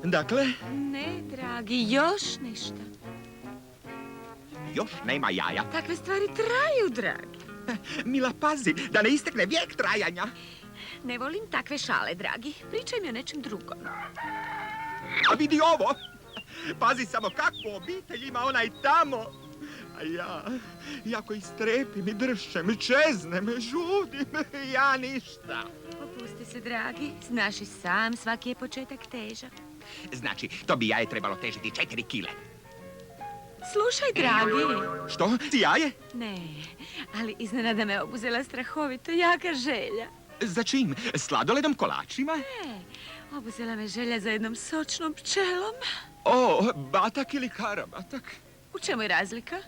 Dakle? Ne, dragi, još ništa. Još nema jaja. Takve stvari traju, dragi. Mila, pazi, da ne istekne vijek trajanja. Ne volim takve šale, dragi. Pričaj mi o nečem drugom. A vidi ovo. Pazi samo kakvu obitelj ima onaj tamo. A ja koji strepim i dršćem, čeznem, žudim, ja ništa. Opusti se, dragi. Znaš i sam, svaki je početak težak. Znači, to bi jaje trebalo težiti 4 kile. Slušaj, dragi. Što? Jaje? Ne, ali iznenada me obuzela strahovito jaka želja. Za čim? Sladoledom, kolačima? Ne, obuzela me želja za jednom sočnom pčelom. O, batak ili karabatak? U čemu je razlika?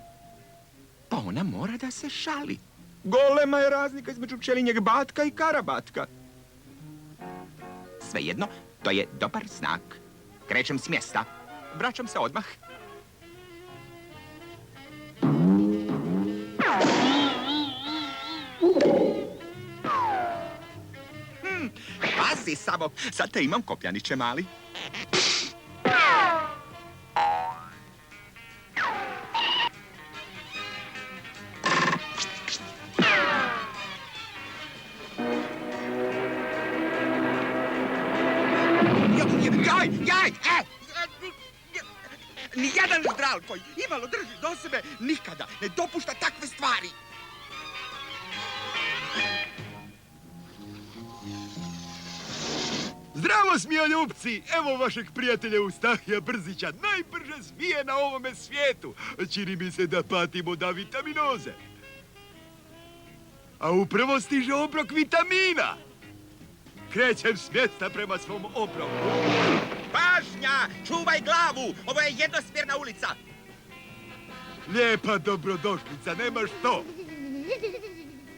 Pa ona mora da se šali. Golema je razlika između pčelinjeg batka i karabatka. Svejedno, to je dobar znak. Krećem s mjesta. Vraćam se odmah. Pazi samo, sad te imam, kopljaniće mali. Jaj! Nijedan ždral koji imalo drži do sebe nikada ne dopušta takve stvari. Zdravo, smijoljupci! Evo vašeg prijatelja Eustahija Brzića, najbrže zmije na ovome svijetu. Čini mi se da patimo da vitaminoze. A upravo stiže obrok vitamina. Krećem s mjesta prema svom obroku. Pažnja! Čuvaj glavu! Ovo je jednosmjerna ulica. Lijepa dobrodošlica, nema što.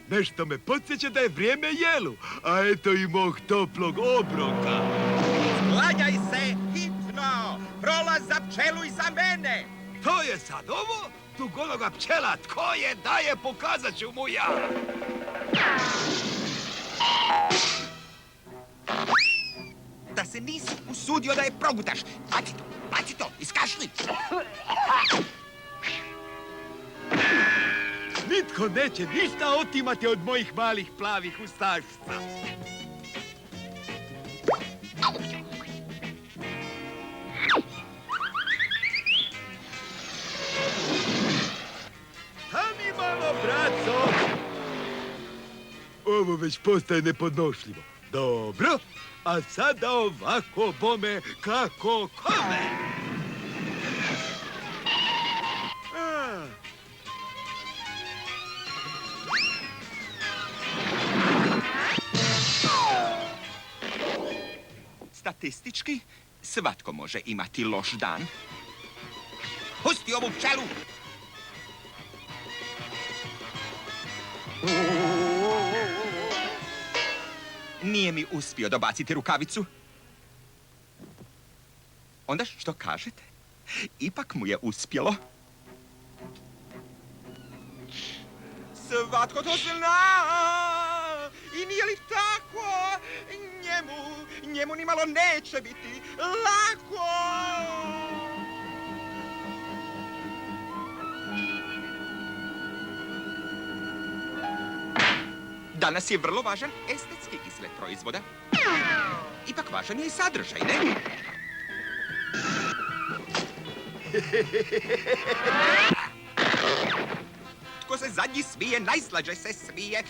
Nešto me podsjeća da je vrijeme jelu, a eto i mog toplog obroka. Sklanjaj se hitno! Prolaz za pčelu i za mene! To je sad ovo? Tu gologa pčela, tko je daje, pokazat ću mu ja. Da se nisi usudio da je progutaš. Baci to, iskašli. Nitko neće ništa otimati od mojih malih plavih ustašica. Stani malo, braco! Ovo već postaje nepodnošljivo. Dobro, a sada ovako bome kako kome. Statistički, svatko može imati loš dan. Pusti ovu pčelu! Nije mi uspio dobaciti rukavicu. Onda što kažete? Ipak mu je uspjelo. Svatko to zna! I nije li tako? Njemu nimalo neće biti lako! Danas je vrlo važan estetski izgled proizvoda. Ipak važan je i sadržaj, ne? Tko se zadnji smije, najslađe se smije.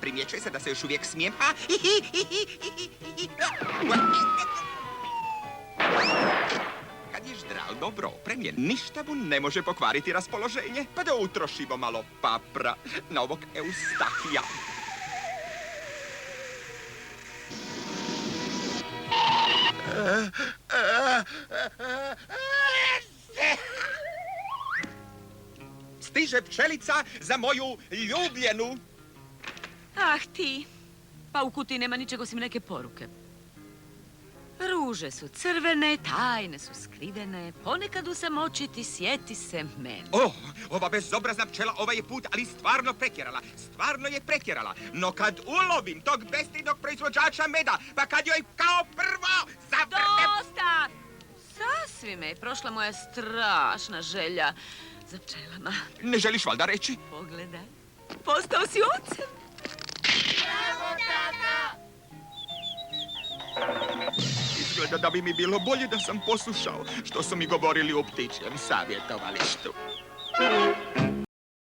Primjećuje se da se još uvijek smijem. Kad je ždral dobro opremljen, ništa mu ne može pokvariti raspoloženje. Pa da utrošimo malo papra na ovog Eustahija. Stiže pčelica za moju ljubljenu. Ah, ti. Pa u kutiji nema ničeg osim neke poruke. Ruže su crvene, tajne su skrivene, ponekad u samoći sjeti se mene. Ova bezobrazna pčela ovaj je put, ali stvarno pretjerala. No kad ulovim tog bestidnog proizvođača meda, pa kad joj kao prvo zavrnem... Dosta! Sasvim je prošla moja strašna želja za pčelama. Ne želiš valjda reći? Pogledaj, postao si ocem. Izgleda da bi mi bilo bolje da sam poslušao što su mi govorili u ptičjem savjetovalištu.